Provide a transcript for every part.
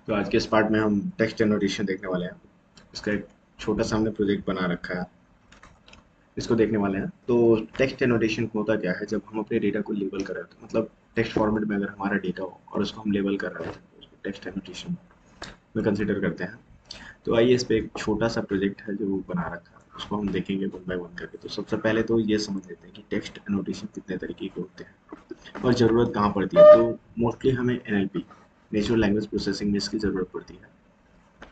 तो आज के इस पार्ट में हम टेक्स्ट एनोटेशन देखने वाले हैं। इसका एक छोटा सा हमने प्रोजेक्ट बना रखा है, इसको देखने वाले हैं। तो टेक्स्ट एनोटेशन होता क्या है, जब हम अपने डेटा को लेबल कर रहे होते हैं, मतलब टेक्स्ट फॉर्मेट में अगर हमारा डेटा हो और उसको हम लेबल कर रहे होते हैं तो उसको टेक्स्ट एनोटेशन में कंसिडर करते हैं। तो आइए इस पे एक छोटा सा प्रोजेक्ट है जो बना रखा है, उसको हम देखेंगे वन बाय वन करके। तो सबसे पहले तो ये समझ लेते हैं कि टेक्स्ट एनोटेशन कितने तरीके के होते हैं और ज़रूरत कहाँ पड़ती है। तो मोस्टली हमें एनएलपी, नेचुरल लैंग्वेज प्रोसेसिंग में इसकी ज़रूरत पड़ती है।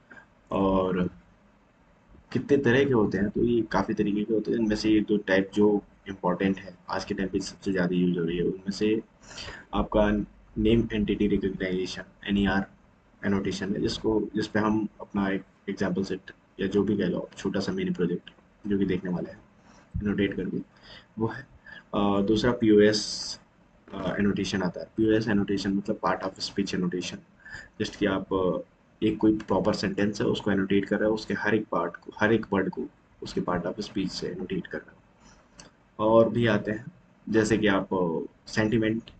और कितने तरह के होते हैं, तो ये काफ़ी तरीके के होते हैं। इनमें से ये दो टाइप जो इम्पोर्टेंट है आज के टाइम पे सबसे ज़्यादा यूज हो रही है, उनमें से आपका name entity recognisation (NER) annotation है, जिस पे हम अपना एक एग्जांपल सेट या जो भी कह लो छोटा सा मिनी प्रोजेक्ट जो कि देखने वाले हैं एनोटेट करके, वो है। दूसरा पीओएस एनोटेशन आता है। पीओएस एनोटेशन मतलब part of speech annotation. Just कि आप एक कोई प्रॉपर सेंटेंस है उसको एनोटेट कर रहे हो, उसके हर एक पार्ट को, हर एक वर्ड को उसके पार्ट ऑफ स्पीच से एनोटेट कर रहे हो। और भी आते हैं जैसे कि आप सेंटिमेंट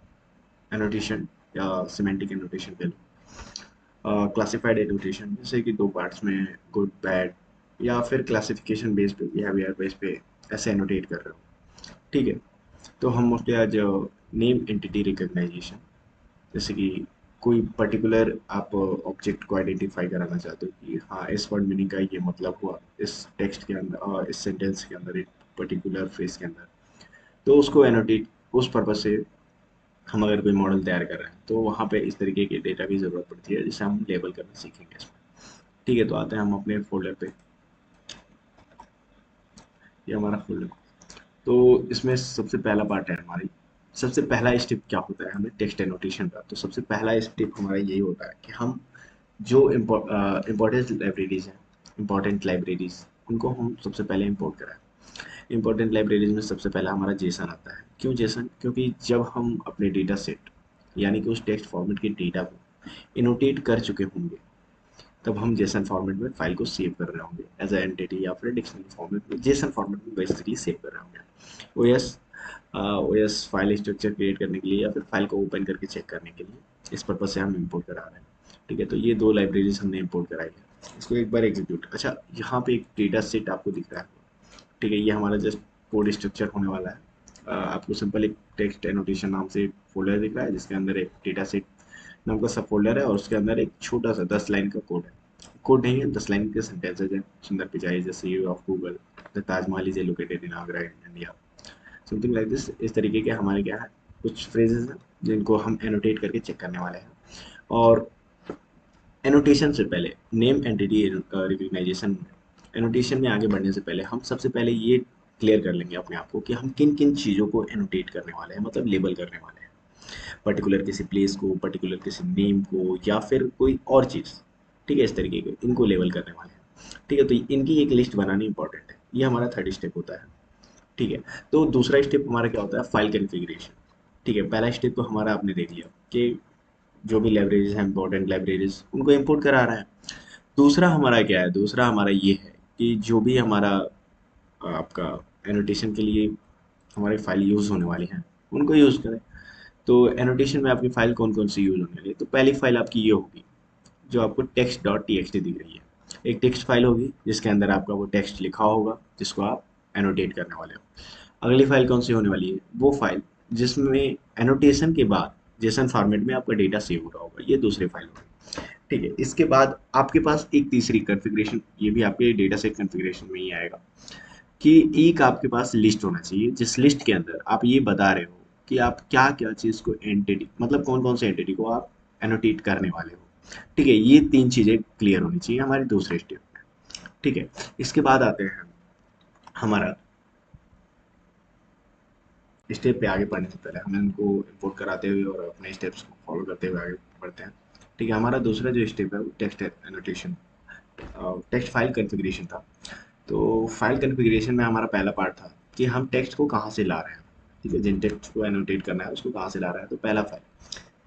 एनोटेशन या सिमेंटिक एनोटेशन कह लो। क्लासिफाइड एनोटेशन जैसे कि दो पार्ट्स में गुड बैड या फिर क्लासिफिकेशन बेस पे, बिहेवियर बेस पे ऐसे एनोटेट कर रहे हो। ठीक है। तो हम मोस्टली आज नेम एंटिटी रिकग्नाइजेशन, जैसे कि कोई पर्टिकुलर आप ऑब्जेक्ट को आइडेंटिफाई कराना चाहते हो कि हाँ इस वर्ड मीनिंग का ये मतलब हुआ इस टेक्स्ट के अंदर और इस सेंटेंस के अंदर, एक पर्टिकुलर फ्रेज के अंदर। तो उसको एनोटेट, उस पर्पज से हम अगर कोई मॉडल तैयार कर रहे हैं तो वहाँ पे इस तरीके के डेटा की ज़रूरत पड़ती है, जिसे हम लेबल करना सीखेंगे इसमें। ठीक है, तो आते हैं हम अपने फोल्डर पे। ये हमारा फोल्डर। तो इसमें सबसे पहला पार्ट है हमारी, सबसे पहला स्टेप क्या होता है हमें टेक्स्ट एनोटेशन का। तो सबसे पहला स्टेप हमारा यही होता है कि हम जो इम्पोर्टेंट लाइब्रेरीज, उनको हम सबसे पहले इंपोर्ट कराएं। इम्पोर्टेंट लाइब्रेरीज में सबसे पहला हमारा जेसन आता है। क्यों जेसन? क्योंकि जब हम अपने डेटा सेट यानी कि उस टेक्स्ट फॉर्मेट के डेटा को इनोटेट कर चुके होंगे, तब हम जेसन फॉर्मेट में फाइल को सेव कर रहे होंगे एज ए एंटिटी, या फिर डिक्शनरी फॉर्मेट में, जेसन फॉर्मेट में बेसिकली सेव कर रहे होंगे। OS OS file structure create करने के लिए या फिर फाइल को ओपन करके चेक करने के लिए, इस पर्पज से हम इंपोर्ट करा रहे हैं। ठीक है, तो ये दो लाइब्रेरीज हमने इंपोर्ट कराई है। इसको एक बार एग्जीक्यूट, अच्छा यहाँ पे एक डेटा सेट आपको दिख रहा है। ठीक है, ये हमारा जस्ट कोड स्ट्रक्चर होने वाला है। आपको सिंपल एक टेक्स्ट एनोटेशन नाम से एक फोल्डर दिख रहा है, जिसके अंदर एक डेटा सेट नाम का सब फोल्डर है और उसके अंदर एक छोटा सा 10 लाइन का कोड है। कोड नहीं है, 10 लाइन के सेंटेंसेज है। सुंदर पिचाई जैसे you of Google, the Taj Mahal is located in Agra in India, something like this. इस तरीके के हमारे क्या है, कुछ फ्रेजेस हैं जिनको हम एनोटेट करके चेक करने वाले हैं। और एनोटेशन से पहले, नेम एंटिटी रिकग्नाइजेशन, एनोटेशन में आगे बढ़ने से पहले हम सबसे पहले ये क्लियर कर लेंगे अपने आप को कि हम किन किन चीज़ों को एनोटेट करने वाले हैं, मतलब लेबल करने वाले हैं। पर्टिकुलर किसी प्लेस को, पर्टिकुलर किसी नेम को, या फिर कोई और चीज़। ठीक है, इस तरीके के इनको लेबल करने वाले हैं। ठीक है, तो इनकी एक लिस्ट बनानी इंपॉर्टेंट है। ये हमारा थर्ड स्टेप होता है। ठीक है, तो दूसरा स्टेप हमारा क्या होता है, फाइल कॉन्फ़िगरेशन। ठीक है, पहला स्टेप तो हमारा आपने देख लिया कि जो भी लाइब्रेरीज हैं, इंपॉर्टेंट लाइब्रेरीज, उनको इंपोर्ट करा रहा है। दूसरा हमारा क्या है, दूसरा हमारा ये है कि जो भी हमारा आपका एनोटेशन के लिए हमारी फाइल यूज़ होने वाली हैं, उनको यूज़ करें। तो एनोटेशन में आपकी फाइल कौन कौन सी यूज़ होने वाली है, तो पहली फाइल आपकी ये होगी जो आपको text dot T x T दिख रही है। एक टेक्स्ट फाइल होगी जिसके अंदर आपका वो टेक्स्ट लिखा होगा जिसको आप एनोटेट करने वाले हो। अगली फाइल कौन सी होने वाली है, वो फाइल जिसमें एनोटेशन के बाद जेसन फॉर्मेट में आपका डेटा सेव हो रहा होगा, ये दूसरी फाइल होगी। ठीक है, इसके बाद आपके पास एक तीसरी कॉन्फ़िगरेशन, ये भी आपके डेटा सेट कॉन्फ़िगरेशन में ही आएगा, कि एक आपके पास लिस्ट होना चाहिए जिस लिस्ट के अंदर आप ये बता रहे हो कि आप क्या क्या चीज़ को एंटिटी, मतलब कौन कौन से एंटिटी को आप एनोटेट करने वाले हो। ठीक है, ये तीन चीज़ें क्लियर होनी चाहिए हमारे दूसरे स्टेप में। ठीक है, इसके बाद आते हैं हमारा स्टेप पे। आगे बढ़ने से पहले हमें उनको इम्पोर्ट कराते हुए और अपने स्टेप्स को फॉलो करते हुए आगे बढ़ते हैं। ठीक है, हमारा दूसरा जो स्टेप है वो text annotation, text file configuration था। तो फाइल कॉन्फ़िगरेशन में हमारा पहला पार्ट था कि हम टेक्स्ट को कहाँ से ला रहे हैं। ठीक है, जिन टेक्स्ट को एनोटेट करना है उसको कहाँ से ला रहे हैं। तो पहला फाइल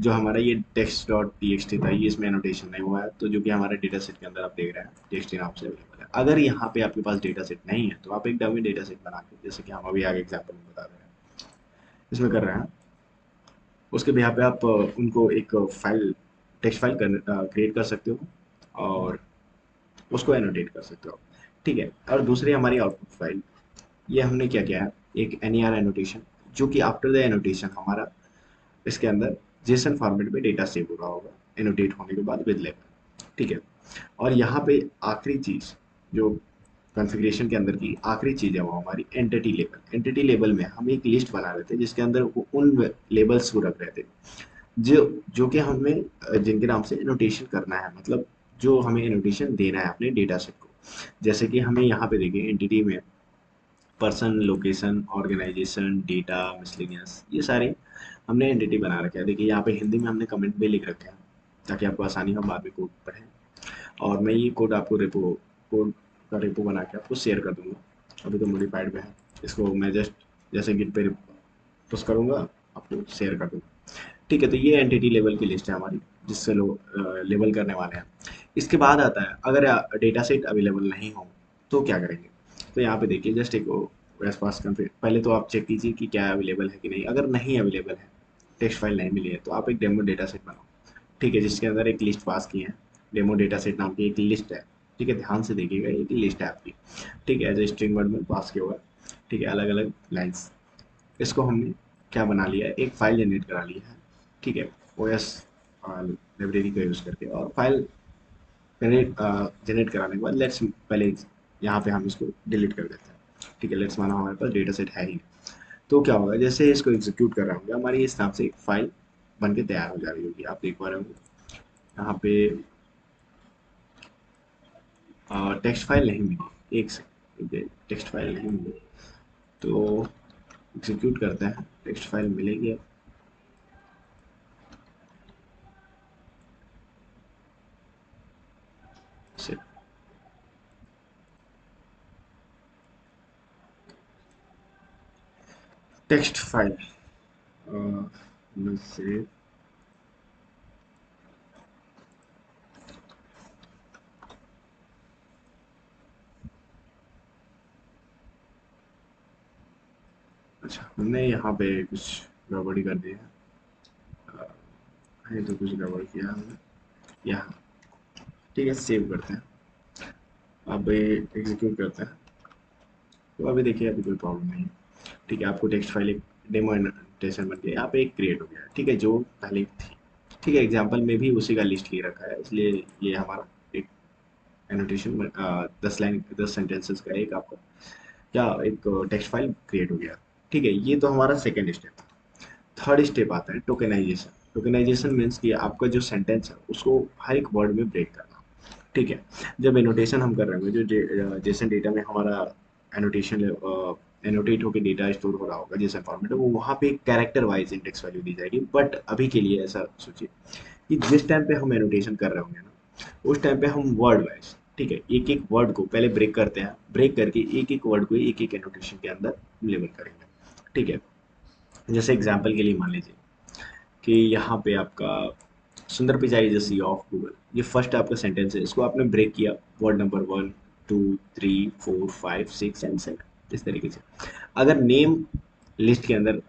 जो हमारा ये text dot T x T था, ये इसमें एनोटेशन नहीं हुआ है, तो जो कि हमारे डेटा सेट के अंदर आप देख रहे हैं टेक्स्ट नाम से अवेलेबल है। अगर यहाँ पे आपके पास डेटा सेट नहीं है तो आप एक डमी डेटा सेट बना के, जैसे कि हम अभी आगे एग्जाम्पल में बता रहे हैं इसमें कर रहे हैं, उसके बिहार पे आप उनको एक फाइल टेक्स्ट फाइल क्रिएट कर सकते हो और उसको एनोटेट कर सकते हो। ठीक है, और दूसरी हमारी आउटपुट फाइल, ये हमने क्या किया है, एक एन एनोटेशन, जो कि आफ्टर द एनोटेशन हमारा इसके अंदर जेसन फॉर्मेट में डेटा सेव हो रहा होगा एनोटेट होने के बाद विद लेबल। ठीक है, और यहाँ पे आखिरी चीज जो कॉन्फ़िगरेशन के अंदर की आखिरी चीज है वो हमारी एंटिटी लेबल। एंटिटी लेबल में हम एक लिस्ट बना रहे थे जिसके अंदर उन लेबल्स को रख रहे थे जो जो कि हमें जिनके नाम से एनोटेशन करना है, मतलब जो हमें एनोटेशन देना है अपने डेटा सेट को। जैसे कि हमें यहाँ पे देखिए एंटिटी में person, location, organisation, data, miscellaneous, ये सारे हमने एंटिटी बना रखे हैं। देखिए यहाँ पे हिंदी में हमने कमेंट में लिख रखे हैं ताकि आपको आसानी हो बाद में कोड पढ़ें। और मैं ये कोड आपको रेपो कोड का रेपो बना के आपको शेयर कर दूंगा। अभी तो मॉडिफाइड में है, इसको मैं जस्ट जैसे गिट पे पुश करूंगा आपको शेयर कर दूंगा। ठीक है, तो ये एंटिटी लेवल की लिस्ट है हमारी जिससे लोग लेबल करने वाले हैं। इसके बाद आता है अगर डेटा सेट अवेलेबल नहीं हो तो क्या करेंगे। तो यहाँ पे देखिए जस्ट एक पास कन्फिग, पहले तो आप चेक कीजिए कि क्या अवेलेबल है कि नहीं। अगर नहीं अवेलेबल है, टेक्स्ट फाइल नहीं मिली है, तो आप एक डेमो डेटा सेट बनाओ। ठीक है, जिसके अंदर एक लिस्ट पास की है, डेमो डेटा सेट नाम की एक लिस्ट है। ठीक है, ध्यान से देखिएगा, एक लिस्ट है आपकी। ठीक है, एज ए स्ट्रिंग वर्ड में पास किया हुआ है। ठीक है, अलग अलग लाइन्स, इसको हमने क्या बना लिया है, एक फाइल जनरेट करा लिया है। ठीक है, ओ एस लाइब्रेरी का यूज़ करके, और फाइल जनरेट जनरेट कराने के बाद लेट्स पहले यहाँ पे हम इसको डिलीट कर देते हैं। ठीक है, लेट्स माना हमारे पास डेटा सेट है ही नहीं। तो क्या होगा, जैसे इसको एग्जीक्यूट कर रहे होंगे हमारी इस नाम से एक फाइल बन के तैयार हो जा रही होगी। आप देख पा रहे होंगे यहाँ पे टेक्स्ट फाइल नहीं मिली, एक सेकंड, टेक्स्ट फाइल नहीं मिली, तो एग्जीक्यूट करते हैं, टेक्स्ट फाइल मिलेगी अब से। टेक्स्ट फाइल में से अच्छा, हमने यहाँ पे कुछ गड़बड़ी कर दी है। है तो कुछ गड़बड़ किया हमने यहाँ। ठीक है, सेव करते हैं, अब एग्जीक्यूट करते हैं। तो अभी देखिए अभी कोई प्रॉब्लम नहीं है। ठीक है, आपको टेक्स्ट फाइल एक डेमो एनोटेशन बन के यहाँ पे एक क्रिएट हो गया है। ठीक है, जो पहले थी। ठीक है, एग्जाम्पल में भी उसी का लिस्ट ले रखा है, इसलिए ये हमारा एक एनोटेशन 10 लाइन 10 सेंटेंसेस का एक आपका क्या एक टेक्स्ट फाइल क्रिएट हो गया। ठीक है, ये तो हमारा सेकेंड स्टेप। थर्ड स्टेप आता है टोकेनाइजेशन। टोकेनाइजेशन मीन्स कि आपका जो सेंटेंस है उसको हर एक वर्ड में ब्रेक करना। ठीक है, जब एनोटेशन हम कर रहे होंगे, जो जेसन डेटा में हमारा एनोटेशन एनोटेट होकर डेटा स्टोर हो रहा होगा जेसन फॉर्मेट में, वो वहाँ पे कैरेक्टर वाइज इंडेक्स वैल्यू दी जाएगी। बट अभी के लिए ऐसा सोचिए कि जिस टाइम पे हम एनोटेशन कर रहे होंगे ना, उस टाइम पे हम वर्ड वाइज, ठीक है, एक एक वर्ड को पहले ब्रेक करते हैं, ब्रेक करके एक एक वर्ड को एक एक एनोटेशन के अंदर लेबल करेंगे। ठीक है, जैसे एग्जाम्पल के लिए मान लीजिए कि यहाँ पे आपका Sundar Pichai is CEO of Google, ये फर्स्ट आपका सेंटेंस है, इसको आपने ब्रेक किया वर्ड नंबर 1 2 3 4 5 6 एंड 7 इस तरीके से। अगर नेम लिस्ट के अंदर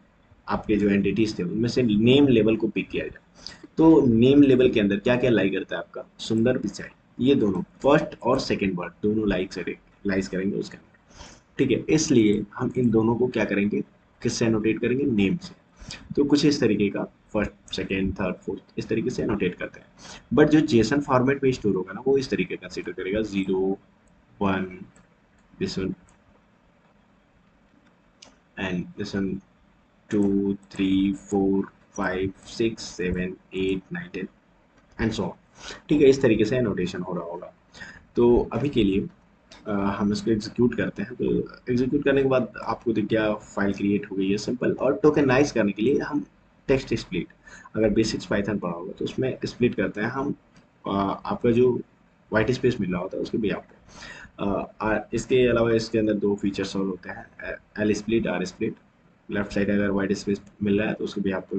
आपके जो एंटिटीज थे उनमें से नेम लेवल को पिक किया जाए, तो नेम लेवल के अंदर क्या क्या लाई करता है आपका सुंदर पिचाई, ये दोनों फर्स्ट और सेकेंड वर्ड दोनों लाइक करेंगे उसके अंदर। ठीक है, इसलिए हम इन दोनों को क्या करेंगे, किससे एनोटेट करेंगे, नेम से। तो कुछ इस तरीके का फर्स्ट सेकेंड थर्ड फोर्थ इस तरीके से एनोटेट करते हैं। बट जो जेसन फॉर्मेट में स्टोर होगा ना, वो इस तरीके कंसिडर करेगा 0 1 this one and this one 2 3 4 5 6 7 8 9 10 and so on. ठीक है, इस तरीके से एनोटेशन हो रहा होगा। तो अभी के लिए हम इसको एग्जीक्यूट करते हैं। तो एग्जीक्यूट करने के बाद आपको दिख गया फाइल क्रिएट हो गई है सिंपल। और टोकेनाइज करने के लिए हम टेक्स्ट स्प्लिट, अगर बेसिक्स पाइथन पढ़ा होगा तो उसमें स्प्लिट करते हैं हम। आपका जो वाइट स्पेस मिल रहा होता है उसके भी आपको इसके अलावा इसके अंदर दो फीचर्स और होते हैं, L split, R split. Left side अगर वाइट स्पेस मिल रहा है तो उसको भी आपको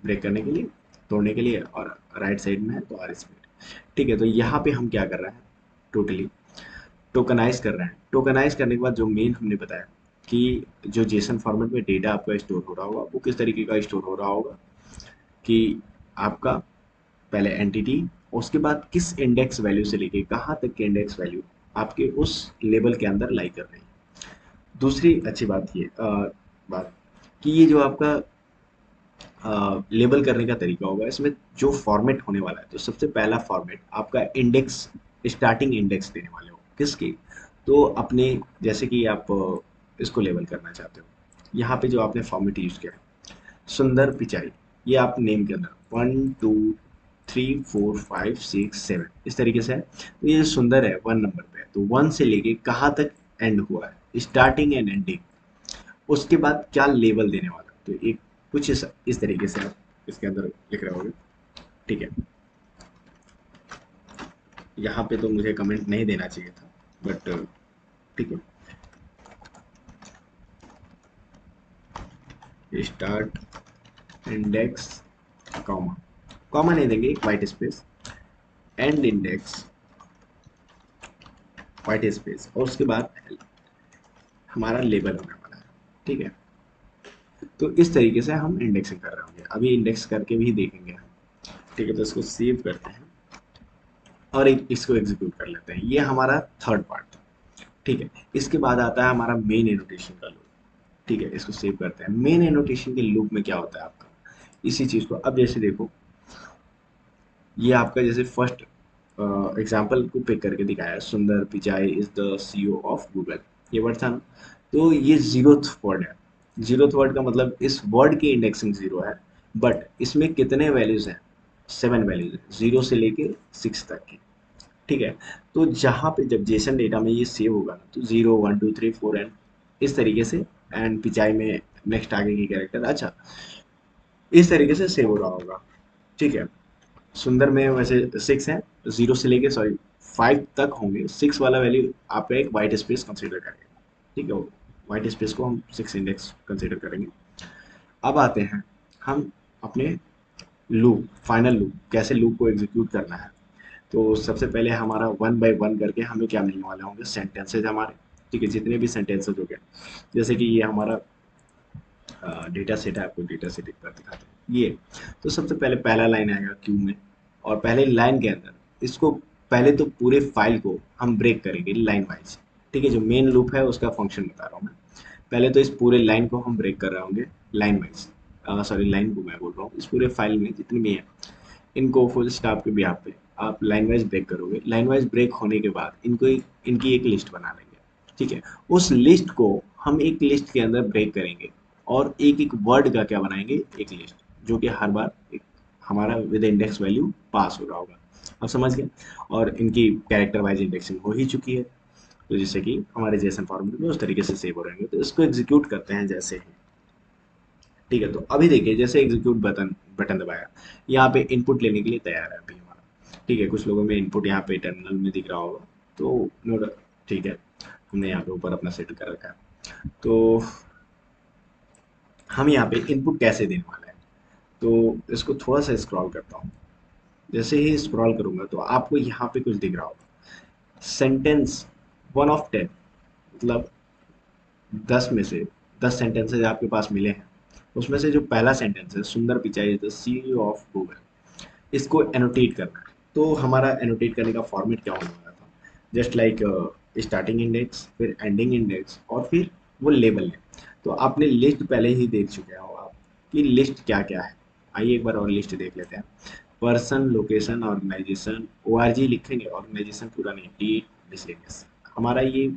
ब्रेक करने के लिए, तोड़ने के लिए, और राइट साइड में है तो आर स्प्लिट। ठीक है, तो यहाँ पे हम क्या कर रहे हैं, टोटली टोकनाइज कर रहे हैं। टोकनाइज करने के बाद जो मेन हमने बताया कि जो जेसन फॉर्मेट में डेटा आपका स्टोर हो रहा होगा वो किस तरीके का स्टोर हो रहा होगा कि आपका पहले एंटिटी, उसके बाद किस इंडेक्स वैल्यू से लेके कहाँ तक के इंडेक्स वैल्यू आपके उस लेबल के अंदर लाई कर रही है। दूसरी अच्छी बात ये बात कि ये जो आपका लेबल करने का तरीका होगा, इसमें जो फॉर्मेट होने वाला है, तो सबसे पहला फॉर्मेट आपका इंडेक्स, स्टार्टिंग इंडेक्स देने वाले हो किसकी, तो अपने, जैसे कि आप इसको लेबल करना चाहते हो, यहाँ पे जो आपने फॉर्मेट यूज किया है सुंदर पिचाई, ये आप नेम के अंदर 1 2 3 4 5 6 7 इस तरीके से है, तो ये सुंदर है 1 नंबर पे है, तो 1 से लेके कहाँ तक एंड हुआ है, स्टार्टिंग एंड एंडिंग, उसके बाद क्या लेबल देने वाला, तो एक कुछ इस तरीके से आप इसके अंदर लिख रहे होगे। ठीक है, यहाँ पे तो मुझे कमेंट नहीं देना चाहिए था, बट ठीक है, स्टार्ट इंडेक्स कॉमा, कॉमा नहीं देंगे, एक white space, and index white space, और उसके बाद हमारा लेबल होने वाला है। ठीक है, तो इस तरीके से हम इंडेक्सिंग कर रहे होंगे, अभी इंडेक्स करके भी देखेंगे हम। ठीक है, तो इसको सेव करते हैं और इसको एग्जीक्यूट कर लेते हैं, ये हमारा थर्ड पार्ट। ठीक है, इसके बाद आता है हमारा मेन एनोटेशन का लूप। ठीक है, इसको सेव करते हैं। मेन एनोटेशन के लूप में क्या होता है आपका, इसी चीज को अब जैसे देखो, ये आपका जैसे फर्स्ट एग्जाम्पल को पिक करके दिखाया है, सुंदर Pichai is the CEO of Google, ये वर्ड था ना, तो ये जीरोथ वर्ड है। जीरोथ वर्ड का मतलब इस वर्ड की इंडेक्सिंग जीरो है, बट इसमें कितने वैल्यूज हैं, 7 वैल्यूज हैं, 0 से लेके 6 तक की। ठीक है, तो जहाँ पे जब जेसन डेटा में ये सेव होगा ना, तो 0 1 2 3 4 एंड इस तरीके से, एंड पिचाई में नेक्स्ट आगे की कैरेक्टर, अच्छा इस तरीके से सेव हो रहा होगा। ठीक है, सुंदर में वैसे 6 है, 0 से लेके 5 तक होंगे, 6 वाला वैल्यू आप एक वाइट स्पेस कंसिडर करेंगे। ठीक है, वाइट स्पेस को हम 6 इंडेक्स कंसिडर करेंगे। अब आते हैं हम अपने लूप, फाइनल लूप, कैसे लूप को एग्जीक्यूट करना है। तो सबसे पहले हमारा 1 बाय 1 करके हमें क्या मिलने वाले होंगे, सेंटेंसेज हमारे। ठीक है, जितने भी सेंटेंसेज हो गए, जैसे कि ये हमारा डेटा सेट है, आपको डेटा सेट एक बार दिखाते हैं ये। तो सबसे पहले पहला लाइन आएगा क्यू में, और पहले लाइन के अंदर इसको, पहले तो पूरे फाइल को हम ब्रेक करेंगे लाइन वाइज। ठीक है, जो मेन लूप है उसका फंक्शन बता रहा हूँ मैं। पहले तो इस पूरे लाइन को हम ब्रेक कर रहे होंगे लाइन वाइज, सॉरी लाइन को मैं बोल रहा हूँ, इस पूरे फाइल में जितनी भी है इनको फुल स्टॉप के बिहाफ पे आप लाइन वाइज ब्रेक करोगे। लाइन वाइज ब्रेक होने के बाद इनको इनकी एक लिस्ट बना लेंगे। ठीक है, उस लिस्ट को हम एक लिस्ट के अंदर ब्रेक करेंगे, और एक एक वर्ड का क्या बनाएंगे, एक लिस्ट, जो कि हर बार एक हमारा विद इंडेक्स वैल्यू पास हो रहा होगा। अब समझ गए, और इनकी कैरेक्टर वाइज इंडेक्सिंग हो ही चुकी है, तो जैसे कि हमारे जेसन फॉर्मेट में उस तरीके से सेव हो रहेंगे। तो इसको एग्जीक्यूट करते हैं जैसे ही। ठीक है, तो अभी देखिए जैसे एग्जीक्यूट बटन बटन दबाया, यहाँ पे इनपुट लेने के लिए तैयार है अभी हमारा। ठीक है, कुछ लोगों में इनपुट यहाँ पे टर्मिनल में दिख रहा होगा, तो नोट, ठीक है, हमने यहाँ पे ऊपर अपना सेट कर रखा है। तो हम यहाँ पे इनपुट कैसे देने वाले हैं, तो इसको थोड़ा सा स्क्रॉल करता हूँ। जैसे ही स्क्रॉल करूंगा तो आपको यहाँ पे कुछ दिख रहा होगा, सेंटेंस 1 of 10, मतलब 10 में से 10 सेंटेंसेज आपके पास मिले हैं, उसमें से जो पहला सेंटेंस है, सुंदर Pichai is the CEO of Google, इसको एनोटेट करना है। तो हमारा एनोटेट करने का फॉर्मेट क्या होने वाला था, जस्ट लाइक स्टार्टिंग इंडेक्स, फिर एंडिंग इंडेक्स, और फिर वो लेबल है। तो आपने लिस्ट पहले ही देख चुके हो आप कि लिस्ट क्या क्या है। आइए एक बार और लिस्ट देख लेते हैं। पर्सन, लोकेशन, ऑर्गेनाइजेशन, ORG लिखेंगे, ऑर्गेनाइजेशन पूरा नहीं, डी मिसलेनियस, हमारा ये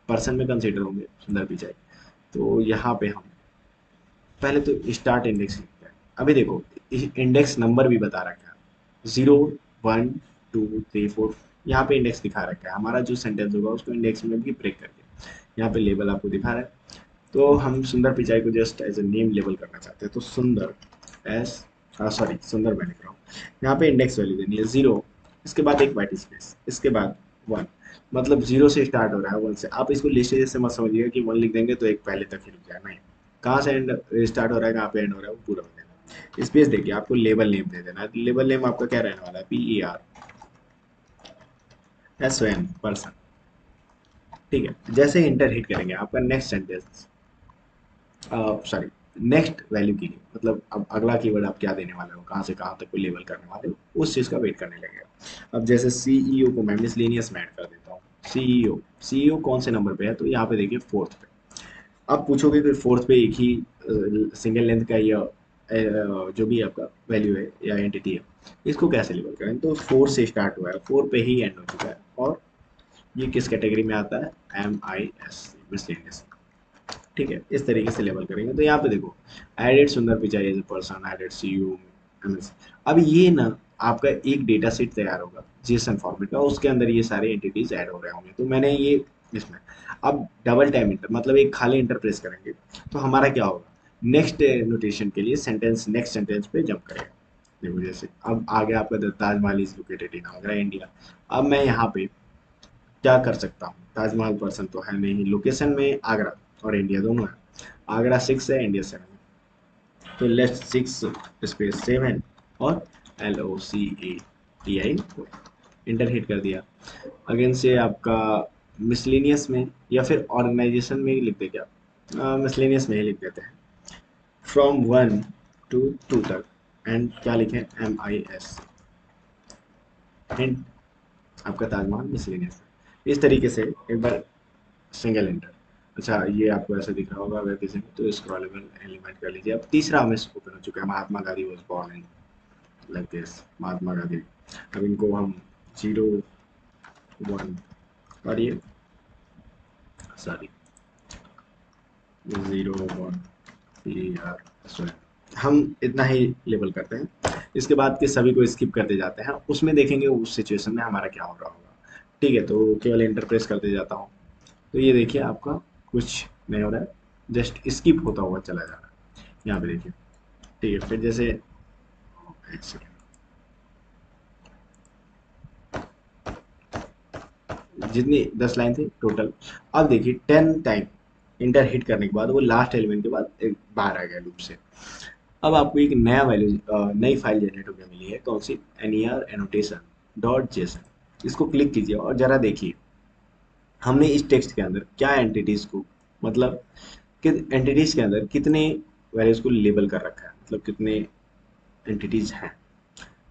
पर्सन में कंसिडर होंगे सुंदर पिचाई। तो यहाँ पे हम पहले तो स्टार्ट इंडेक्स लिखते हैं। अभी देखो, इंडेक्स नंबर भी बता रखा है, 0 1 2 3 4, यहाँ पे इंडेक्स दिखा रखा है। हमारा जो सेंटेंस होगा उसको इंडेक्स में भी ब्रेक करके यहाँ पे लेबल आपको दिखा रहा है। तो हम सुंदर पिचाई को just as a name label करना चाहते हैं, तो सुंदर एस, सॉरी सुंदर मैं लिख रहा हूँ। यहाँ पे इंडेक्स वैल्यू देनी है 0, इसके बाद एक वाइट स्पेस, इसके बाद 1, मतलब 0 से स्टार्ट हो रहा है, 1 से। आप इसको लिस्ट जैसे मत समझिएगा कि 1 लिख देंगे तो एक पहले तक ही रुक जाए, नहीं, कहाँ से एंड स्टार्ट हो रहा है, कहाँ पे एंड हो रहा है, वो पूरा हो जाएगा। स्पेस देखिए, आपको लेबल नेम दे देना है। लेबल नेम आपका क्या रहने वाला है, PERSON, पर्सन। ठीक है, जैसे ही इंटर हिट करेंगे आपका next sentence, sorry next value के लिए, मतलब अब अगला कीवर्ड आप क्या देने वाले हो, कहाँ से कहाँ तक को लेबल करने वाले हो, उस चीज़ का वेट करने लगेगा। अब जैसे सीईओ को मैं मिसलेनियस में ऐड कर देता हूँ। सीईओ सीईओ कौन से नंबर पे है, तो यहाँ पे देखिए फोर्थ पे। आप पूछोगे कि फोर्थ पे एक ही सिंगल लेंथ का या जो भी आपका वैल्यू है या एंटिटी है, इसको कैसे लेबल करें, तो फोर से स्टार्ट हुआ है, फोर पे ही एंड हो चुका है, और ये किस कैटेगरी में आता है, MIS, मिसलेनियस। ठीक है, इस तरीके से लेबल करेंगे। तो यहाँ पे देखो, added Sundar Pichai as a person, added CU MS. अब ये ना आपका एक डेटा सेट तैयार होगा जेसन फॉर्मेट का, उसके अंदर ये सारे एंटिटीज ऐड हो रहे होंगे। तो मैंने ये इसमें अब डबल टाइम इंटर मतलब एक खाली इंटर प्रेस करेंगे, तो हमारा क्या होगा, नेक्स्ट नोटेशन के लिए सेंटेंस नेक्स्ट सेंटेंस पे जंप करेगा। देखो जैसे अब आगे आपका Taj Mahal is located in Agra India. अब मैं यहाँ पे क्या कर सकता हूँ, ताजमहल पर्सन तो है नहीं, लोकेशन में आगरा और इंडिया दोनों है। आगरा 6 है, इंडिया 7 है, तो लेट्स 6 स्पेस 7 और LOCATI इंटर हिट कर दिया। अगेन से आपका मिसलेनियस में या फिर ऑर्गेनाइजेशन में ही लिख दे क्या, मिसलेनियस में ही लिख देते हैं, फ्रॉम 1 to 2 तक, एंड क्या लिखें, MIS एंड आपका ताजमहल मिसलेनियस। इस तरीके से एक बार सिंगल इंटर। अच्छा, ये आपको ऐसा दिख रहा होगा अगर किसी में, तो स्क्रॉलेबल एलिमेंट कर लीजिए। अब तीसरा हमें ओपन हो चुका है, Mahatma Gandhi was born in, like this, Mahatma Gandhi. अब इनको हम 0 1, और ये सॉरी 0 1 PR स्वयं, हम इतना ही लेबल करते हैं। इसके बाद के सभी को स्किप करते जाते हैं, उसमें देखेंगे उस सिचुएशन में हमारा क्या हो रहा होगा। ठीक है, तो केवल इंटरप्रेस करते जाता हूँ। तो ये देखिए आपका कुछ नहीं हो रहा है, जस्ट स्किप होता हुआ चला जा रहा है, यहाँ पे देखिए। ठीक है, फिर जैसे एक सेकेंड, जितनी 10 लाइन थी टोटल, अब देखिए 10 टाइम इंटर हिट करने के बाद वो लास्ट एलिमेंट के बाद एक बाहर आ गया लूप से। अब आपको एक नया वैल्यू नई फाइल जनरेट होकर मिली है, कौन सी, NER annotation.json। इसको क्लिक कीजिए और जरा देखिए हमने इस टेक्स्ट के अंदर क्या एंटिटीज को, मतलब कि एंटिटीज के अंदर कितने वैल्यूज को लेबल कर रखा है, मतलब कितने एंटिटीज हैं।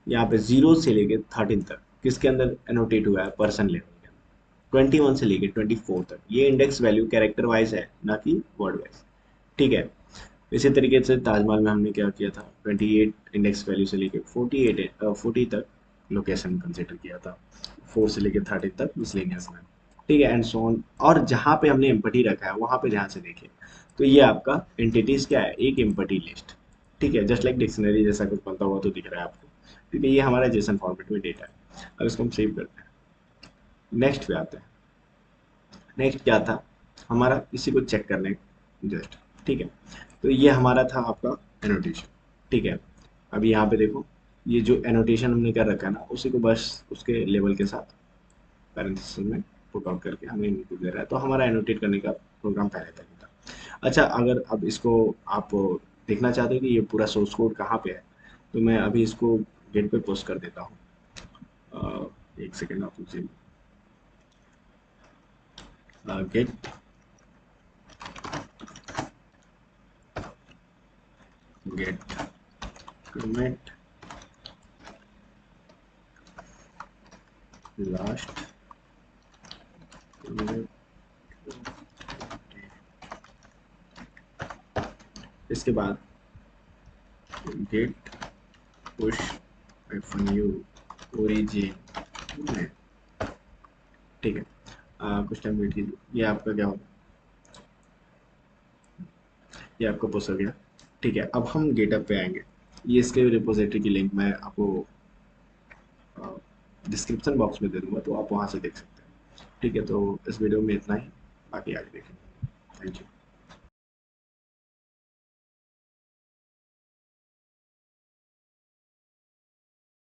यहाँ पे 0 से लेके 13 तक किसके अंदर एनोटेट हुआ है, पर्सन लेवल के अंदर। 21 से लेके 24 तक ये इंडेक्स वैल्यू कैरेक्टर वाइज है, ना कि वर्ड वाइज। ठीक है, इसी तरीके से ताजमहल में हमने क्या किया था, 28 इंडेक्स वैल्यू से लेके 40 तक लोकेशन कंसिडर किया था, 4 से लेके 13 तक मिसलेनियस में। ठीक है, एंड सो ऑन। और जहाँ पे हमने एम्पटी रखा है वहाँ पे ध्यान से देखिए, तो ये आपका एंटिटीज क्या है, एक एम्पटी लिस्ट। ठीक है, जस्ट लाइक डिक्शनरी जैसा कुछ बनता हुआ तो दिख रहा है आपको, क्योंकि ये हमारा जेसन फॉर्मेट में डेटा है। अब इसको हम सेव करते हैं, नेक्स्ट पे आते हैं। नेक्स्ट क्या था हमारा, इसी को चेक करने जस्ट। ठीक है, तो ये हमारा था आपका एनोटेशन। ठीक है, अब यहाँ पे देखो, ये जो एनोटेशन हमने कर रखा है ना, उसी को बस उसके लेवल के साथ पैरेंथेसिस में पुट आउट करके हमें इनपुट दे रहा है, तो हमारा एनोटेट करने का प्रोग्राम पहले तक ही था। अच्छा, अगर अब इसको आप देखना चाहते हो कि ये पूरा सोर्स कोड कहाँ पे है, तो मैं अभी इसको गेट पे पोस्ट कर देता हूँ। एक सेकेंड आप मुझे, गेट गेट कमेंट लास्ट, इसके बाद गेट पुश -u ओरिजिन। ठीक है, कुछ टाइम वेट कीजिए, ये आपका क्या होगा, ये आपका पुश हो गया। ठीक है, अब हम गेटअप पे आएंगे। ये इसके रिपोजिटरी की लिंक मैं आपको डिस्क्रिप्शन बॉक्स में दे दूंगा, तो आप वहाँ से देख सकते हैं। ठीक है, तो इस वीडियो में इतना ही, बाकी आगे देखेंगे। Thank you.